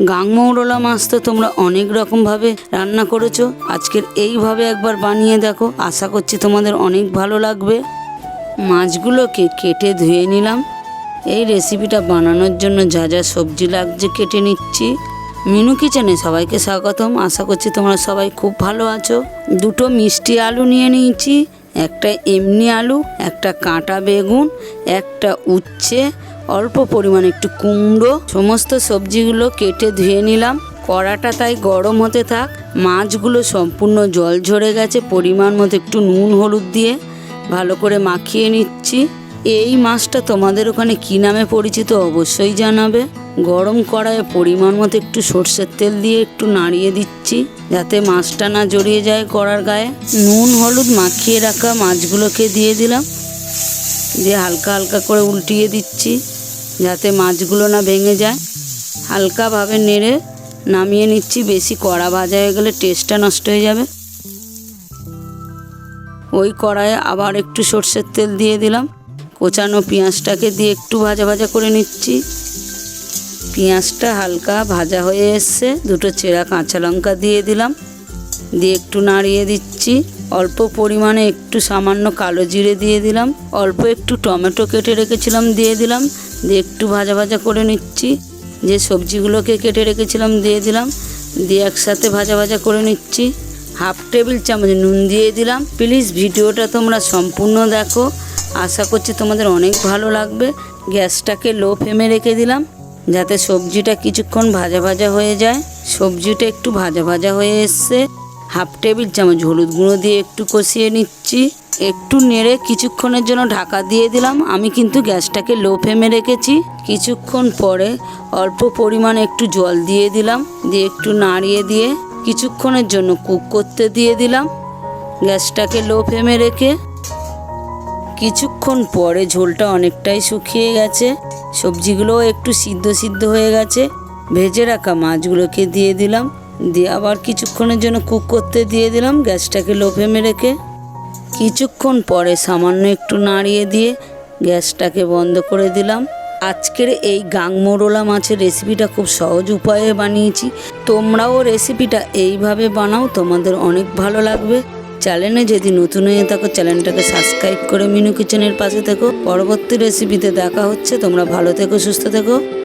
গাংমৌরলা মাছ তো তোমরা অনেক রকমভাবে রান্না করেছো, আজকের এইভাবে একবার বানিয়ে দেখো, আশা করছি তোমাদের অনেক ভালো লাগবে। মাছগুলোকে কেটে ধুয়ে নিলাম। এই রেসিপিটা বানানোর জন্য যা যা সবজি লাগছে কেটে নিচ্ছি। মিনু কিচেনে সবাইকে স্বাগতম, আশা করছি তোমরা সবাই খুব ভালো আছো। দুটো মিষ্টি আলু নিয়ে নিয়েছি, একটা এমনি আলু, একটা কাঁটা বেগুন, একটা উচ্ছে, অল্প পরিমাণে একটু কুমড়ো। সমস্ত সবজিগুলো কেটে ধুয়ে নিলাম। কড়াটা তাই গরম হতে থাক। মাছগুলো সম্পূর্ণ জল ঝরে গেছে, পরিমাণ মতো একটু নুন হলুদ দিয়ে ভালো করে মাখিয়ে নিচ্ছি। এই মাছটা তোমাদের ওখানে কী নামে পরিচিত অবশ্যই জানাবে। গরম কড়াইয়ে পরিমাণ মতো একটু সর্ষের তেল দিয়ে একটু নাড়িয়ে দিচ্ছি যাতে মাছটা না জড়িয়ে যায় কড়ার গায়ে। নুন হলুদ মাখিয়ে রাখা মাছগুলোকে দিয়ে দিলাম, দিয়ে হালকা হালকা করে উল্টিয়ে দিচ্ছি যাতে মাছগুলো না ভেঙে যায়। হালকাভাবে নেড়ে নামিয়ে নিচ্ছি, বেশি কড়া ভাজা হয়ে গেলে টেস্টটা নষ্ট হয়ে যাবে। ওই কড়াইয়ে আবার একটু সর্ষের তেল দিয়ে দিলাম, কোচানো পেঁয়াজটাকে দিয়ে একটু ভাজা ভাজা করে নিচ্ছি। পেঁয়াজটা হালকা ভাজা হয়ে এসছে, দুটো চেরা কাঁচা লঙ্কা দিয়ে দিলাম, দিয়ে একটু নাড়িয়ে দিচ্ছি। অল্প পরিমাণে একটু সামান্য কালো জিরে দিয়ে দিলাম, অল্প একটু টমেটো কেটে রেখেছিলাম দিয়ে দিলাম, দিয়ে একটু ভাজা ভাজা করে নিচ্ছি। যে সবজিগুলোকে কেটে রেখেছিলাম দিয়ে দিলাম, দিয়ে একসাথে ভাজা ভাজা করে নিচ্ছি। হাফ টেবিল চামচ নুন দিয়ে দিলাম। প্লিজ ভিডিওটা তোমরা সম্পূর্ণ দেখো, আশা করছি তোমাদের অনেক ভালো লাগবে। গ্যাসটাকে লো ফ্লেমে রেখে দিলাম যাতে সবজিটা কিছুক্ষণ ভাজা ভাজা হয়ে যায়। সবজিটা একটু ভাজা ভাজা হয়ে এসছে। হাফ টেবিল চামচ হলুদ গুঁড়ো দিয়ে একটু কষিয়ে নিচ্ছি। একটু নেড়ে কিছুক্ষণের জন্য ঢাকা দিয়ে দিলাম। আমি কিন্তু গ্যাসটাকে লো ফ্লেমে রেখেছি। কিছুক্ষণ পরে অল্প পরিমাণে একটু জল দিয়ে দিলাম, দিয়ে একটু নাড়িয়ে দিয়ে কিছুক্ষণের জন্য কুক করতে দিয়ে দিলাম গ্যাসটাকে লো ফ্লেমে রেখে। কিছুক্ষণ পরে ঝোলটা অনেকটাই শুকিয়ে গেছে, সবজিগুলোও একটু সিদ্ধ সিদ্ধ হয়ে গেছে। ভেজে রাখা মাছগুলোকে দিয়ে দিলাম, দিয়ে আবার কিছুক্ষণের জন্য কুক করতে দিয়ে দিলাম গ্যাসটাকে লো ফ্লেমে রেখে। কিছুক্ষণ পরে সামান্য একটু নাড়িয়ে দিয়ে গ্যাসটাকে বন্ধ করে দিলাম। আজকের এই গাংমৌরলা মাছের রেসিপিটা খুব সহজ উপায়ে বানিয়েছি, তোমরাও রেসিপিটা এইভাবে বানাও, তোমাদের অনেক ভালো লাগবে। চ্যানেলে যদি নতুন হয়ে থাকো চ্যানেলটাকে সাবস্ক্রাইব করে মিনু কিচেনের পাশে থেকো। পরবর্তী রেসিপিতে দেখা হচ্ছে, তোমরা ভালো থেকো, সুস্থ থেকো।